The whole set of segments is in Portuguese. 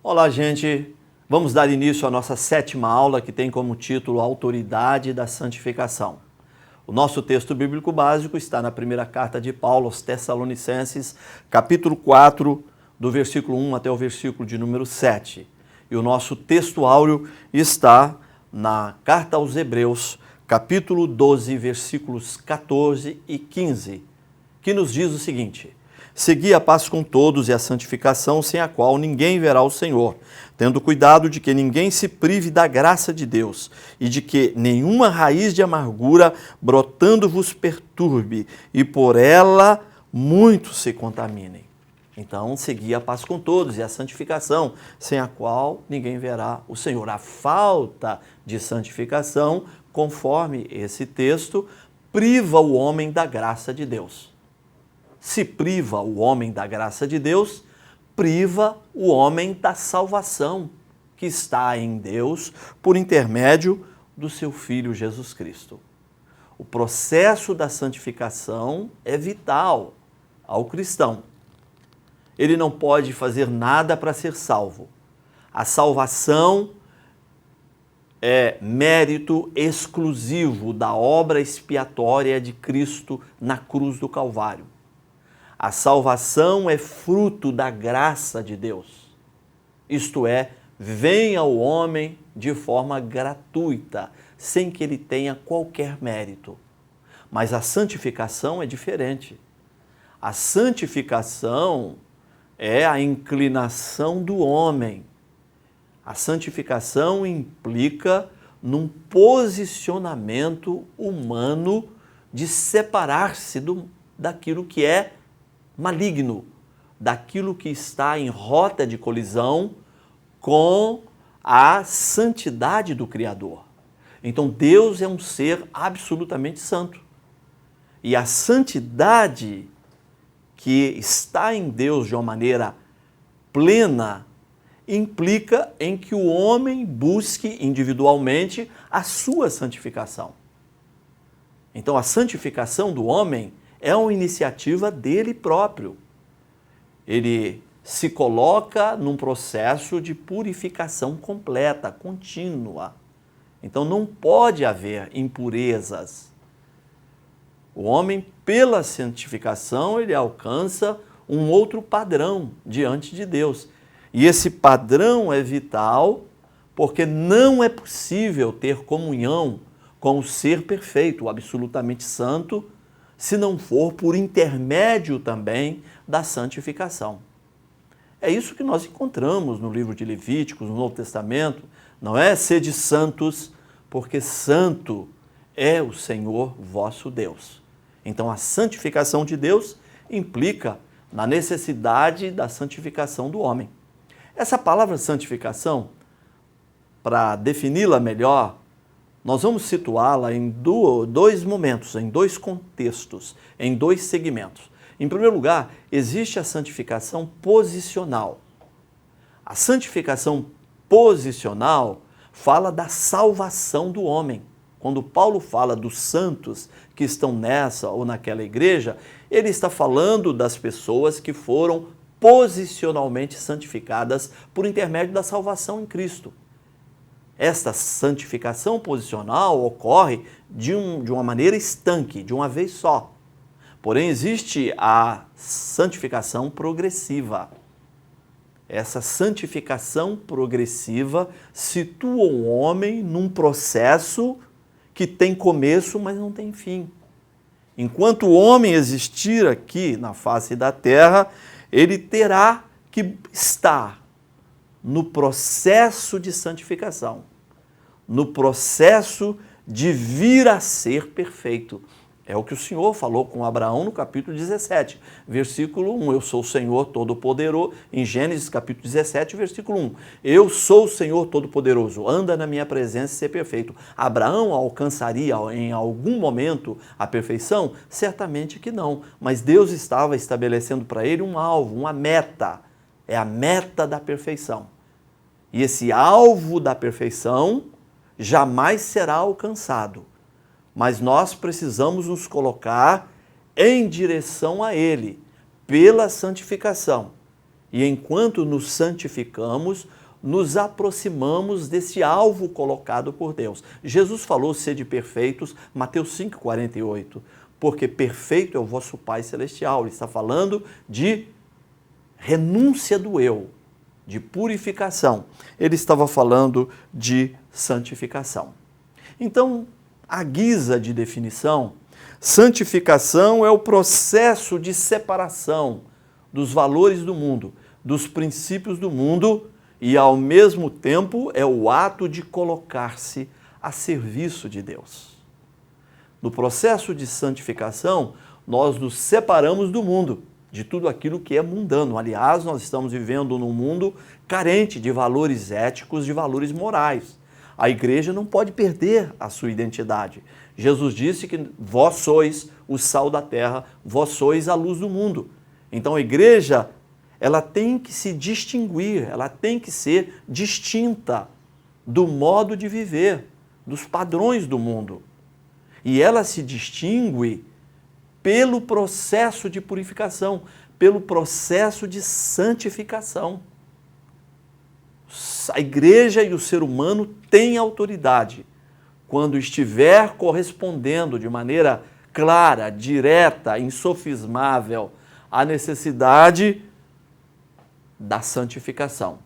Olá, gente! Vamos dar início à nossa 7ª aula, que tem como título Autoridade da Santificação. O nosso texto bíblico básico está na primeira carta de Paulo aos Tessalonicenses, capítulo 4, do versículo 1 até o versículo de número 7. E o nosso texto áureo está na carta aos Hebreus, capítulo 12, versículos 14 e 15, que nos diz o seguinte: segui a paz com todos e a santificação, sem a qual ninguém verá o Senhor, tendo cuidado de que ninguém se prive da graça de Deus e de que nenhuma raiz de amargura brotando vos perturbe e por ela muitos se contaminem. Então, segui a paz com todos e a santificação, sem a qual ninguém verá o Senhor. A falta de santificação, conforme esse texto, priva o homem da graça de Deus. Se priva o homem da graça de Deus, priva o homem da salvação que está em Deus por intermédio do seu Filho Jesus Cristo. O processo da santificação é vital ao cristão. Ele não pode fazer nada para ser salvo. A salvação é mérito exclusivo da obra expiatória de Cristo na cruz do Calvário. A salvação é fruto da graça de Deus. Isto é, vem ao homem de forma gratuita, sem que ele tenha qualquer mérito. Mas a santificação é diferente. A santificação é a inclinação do homem. A santificação implica num posicionamento humano de separar-se daquilo que é maligno, daquilo que está em rota de colisão com a santidade do Criador. Então Deus é um ser absolutamente santo. E a santidade que está em Deus de uma maneira plena implica em que o homem busque individualmente a sua santificação. Então a santificação do homem é uma iniciativa dele próprio. Ele se coloca num processo de purificação completa, contínua. Então não pode haver impurezas. O homem, pela santificação, ele alcança um outro padrão diante de Deus. E esse padrão é vital porque não é possível ter comunhão com o ser perfeito, o absolutamente santo, se não for por intermédio também da santificação. É isso que nós encontramos no livro de Levíticos, no Novo Testamento, não é? Sede santos, porque santo é o Senhor vosso Deus. Então a santificação de Deus implica na necessidade da santificação do homem. Essa palavra santificação, para defini-la melhor, nós vamos situá-la em dois momentos, em dois contextos, em dois segmentos. Em primeiro lugar, existe a santificação posicional. A santificação posicional fala da salvação do homem. Quando Paulo fala dos santos que estão nessa ou naquela igreja, ele está falando das pessoas que foram posicionalmente santificadas por intermédio da salvação em Cristo. Esta santificação posicional ocorre de uma maneira estanque, de uma vez só. Porém, existe a santificação progressiva. Essa santificação progressiva situa o homem num processo que tem começo, mas não tem fim. Enquanto o homem existir aqui na face da terra, ele terá que estar no processo de santificação, no processo de vir a ser perfeito. É o que o Senhor falou com Abraão no capítulo 17, versículo 1. Eu sou o Senhor Todo-Poderoso, em Gênesis capítulo 17, versículo 1. Eu sou o Senhor Todo-Poderoso, anda na minha presença e ser perfeito. Abraão alcançaria em algum momento a perfeição? Certamente que não, mas Deus estava estabelecendo para ele um alvo, uma meta. É a meta da perfeição. E esse alvo da perfeição jamais será alcançado. Mas nós precisamos nos colocar em direção a ele, pela santificação. E enquanto nos santificamos, nos aproximamos desse alvo colocado por Deus. Jesus falou, sede perfeitos, Mateus 5,48, porque perfeito é o vosso Pai Celestial. Ele está falando de renúncia do eu, de purificação. Ele estava falando de santificação. Então, à guisa de definição, santificação é o processo de separação dos valores do mundo, dos princípios do mundo, e ao mesmo tempo é o ato de colocar-se a serviço de Deus. No processo de santificação, nós nos separamos do mundo, de tudo aquilo que é mundano. Aliás, nós estamos vivendo num mundo carente de valores éticos, de valores morais. A igreja não pode perder a sua identidade. Jesus disse que vós sois o sal da terra, vós sois a luz do mundo. Então a igreja, ela tem que se distinguir, ela tem que ser distinta do modo de viver, dos padrões do mundo. E ela se distingue pelo processo de purificação, pelo processo de santificação. A igreja e o ser humano têm autoridade quando estiver correspondendo de maneira clara, direta, insofismável à necessidade da santificação,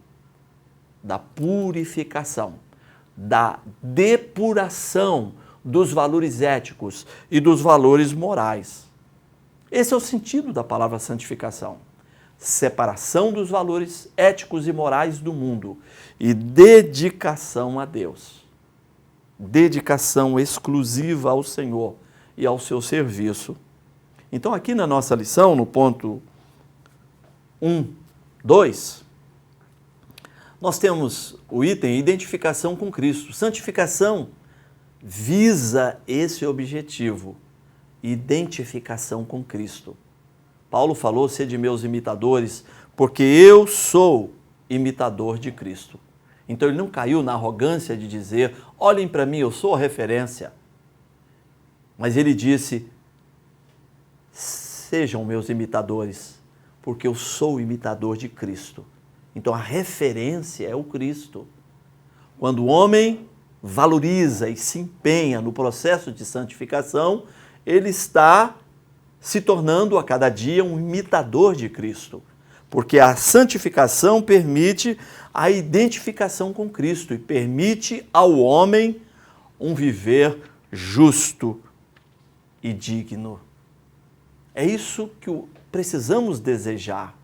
da purificação, da depuração dos valores éticos e dos valores morais. Esse é o sentido da palavra santificação. Separação dos valores éticos e morais do mundo e dedicação a Deus. Dedicação exclusiva ao Senhor e ao seu serviço. Então, aqui na nossa lição, no ponto 1, 2, nós temos o item identificação com Cristo. Santificação visa esse objetivo, identificação com Cristo. Paulo falou, sede meus imitadores, porque eu sou imitador de Cristo. Então ele não caiu na arrogância de dizer, olhem para mim, eu sou a referência. Mas ele disse, sejam meus imitadores, porque eu sou imitador de Cristo. Então a referência é o Cristo. Quando o homem valoriza e se empenha no processo de santificação, ele está se tornando a cada dia um imitador de Cristo, porque a santificação permite a identificação com Cristo e permite ao homem um viver justo e digno. É isso que precisamos desejar,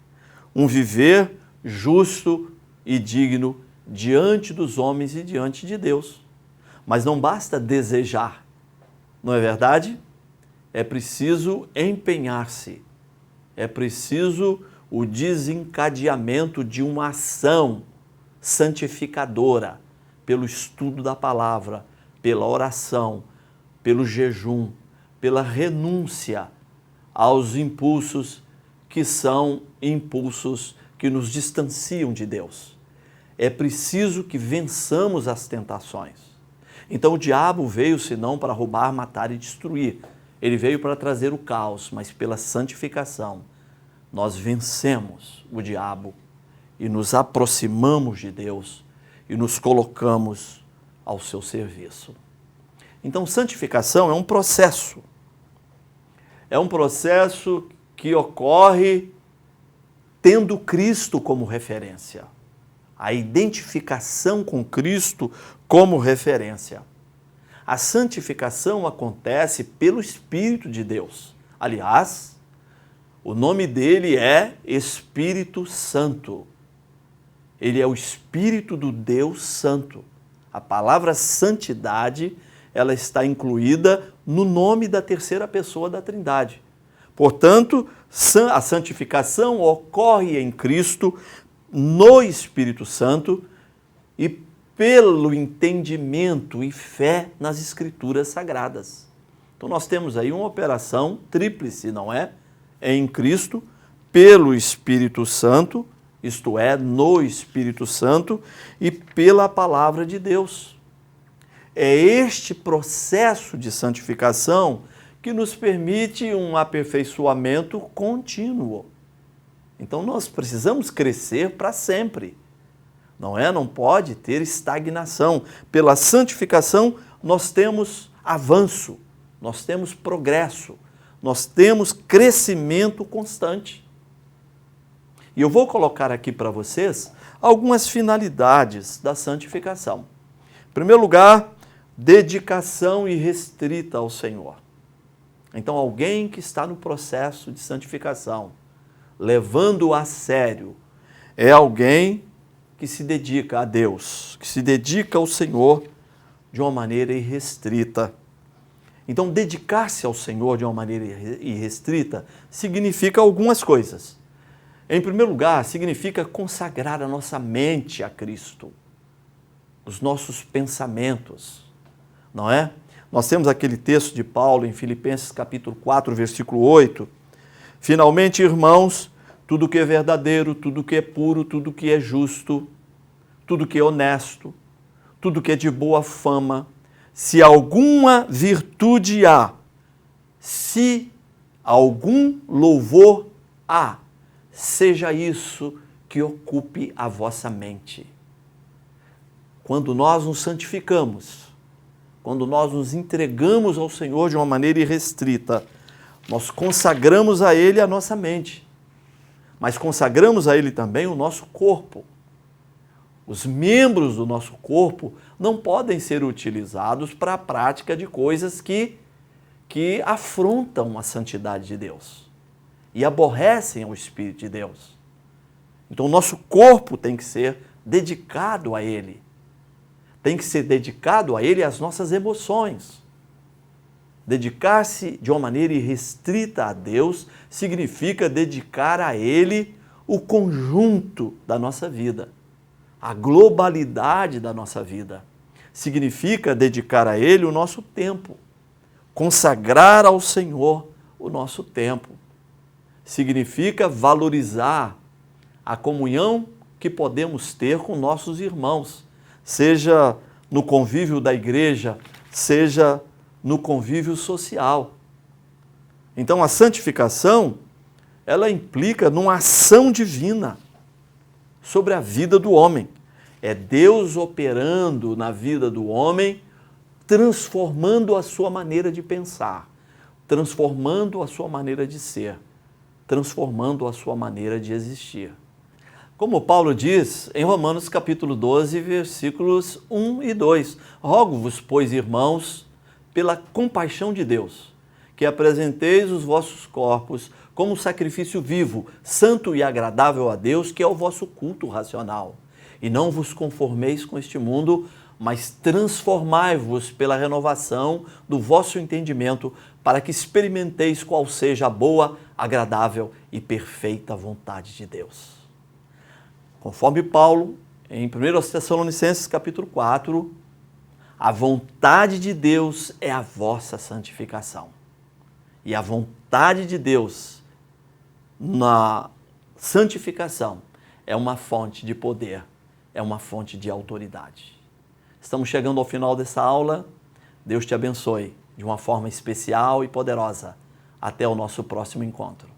um viver justo e digno diante dos homens e diante de Deus. Mas não basta desejar, não é verdade? É preciso empenhar-se, é preciso o desencadeamento de uma ação santificadora pelo estudo da palavra, pela oração, pelo jejum, pela renúncia aos impulsos que são impulsos que nos distanciam de Deus. É preciso que vençamos as tentações. Então o diabo veio senão para roubar, matar e destruir. Ele veio para trazer o caos, mas pela santificação nós vencemos o diabo e nos aproximamos de Deus e nos colocamos ao seu serviço. Então, santificação é um processo. É um processo que ocorre tendo Cristo como referência. A identificação com Cristo como referência. A santificação acontece pelo Espírito de Deus. Aliás, o nome dele é Espírito Santo. Ele é o Espírito do Deus Santo. A palavra santidade, ela está incluída no nome da terceira pessoa da Trindade. Portanto, a santificação ocorre em Cristo, no Espírito Santo e pelo entendimento e fé nas Escrituras Sagradas. Então nós temos aí uma operação tríplice, não é? Em Cristo, pelo Espírito Santo, isto é, no Espírito Santo e pela Palavra de Deus. É este processo de santificação que nos permite um aperfeiçoamento contínuo. Então nós precisamos crescer para sempre. Não é? Não pode ter estagnação. Pela santificação nós temos avanço, nós temos progresso, nós temos crescimento constante. E eu vou colocar aqui para vocês algumas finalidades da santificação. Em primeiro lugar, dedicação irrestrita ao Senhor. Então, alguém que está no processo de santificação, levando a sério, é alguém que se dedica a Deus, que se dedica ao Senhor de uma maneira irrestrita. Então, dedicar-se ao Senhor de uma maneira irrestrita significa algumas coisas. Em primeiro lugar, significa consagrar a nossa mente a Cristo, os nossos pensamentos, não é? Nós temos aquele texto de Paulo em Filipenses capítulo 4, versículo 8. Finalmente, irmãos, tudo que é verdadeiro, tudo que é puro, tudo que é justo, tudo que é honesto, tudo que é de boa fama, se alguma virtude há, se algum louvor há, seja isso que ocupe a vossa mente. Quando nós nos santificamos, quando nós nos entregamos ao Senhor de uma maneira irrestrita, nós consagramos a Ele a nossa mente, mas consagramos a Ele também o nosso corpo. Os membros do nosso corpo não podem ser utilizados para a prática de coisas que afrontam a santidade de Deus e aborrecem o Espírito de Deus. Então, o nosso corpo tem que ser dedicado a Ele. Tem que ser dedicado a Ele as nossas emoções. Dedicar-se de uma maneira irrestrita a Deus significa dedicar a Ele o conjunto da nossa vida, a globalidade da nossa vida. Significa dedicar a Ele o nosso tempo, consagrar ao Senhor o nosso tempo. Significa valorizar a comunhão que podemos ter com nossos irmãos, seja no convívio da igreja, seja no convívio social. Então, a santificação, ela implica numa ação divina sobre a vida do homem. É Deus operando na vida do homem, transformando a sua maneira de pensar, transformando a sua maneira de ser, transformando a sua maneira de existir. Como Paulo diz em Romanos capítulo 12, versículos 1 e 2, rogo-vos, pois, irmãos, pela compaixão de Deus, que apresenteis os vossos corpos como sacrifício vivo, santo e agradável a Deus, que é o vosso culto racional. E não vos conformeis com este mundo, mas transformai-vos pela renovação do vosso entendimento, para que experimenteis qual seja a boa, agradável e perfeita vontade de Deus. Conforme Paulo, em 1 Tessalonicenses capítulo 4, a vontade de Deus é a vossa santificação. E a vontade de Deus na santificação é uma fonte de poder, é uma fonte de autoridade. Estamos chegando ao final dessa aula. Deus te abençoe de uma forma especial e poderosa. Até o nosso próximo encontro.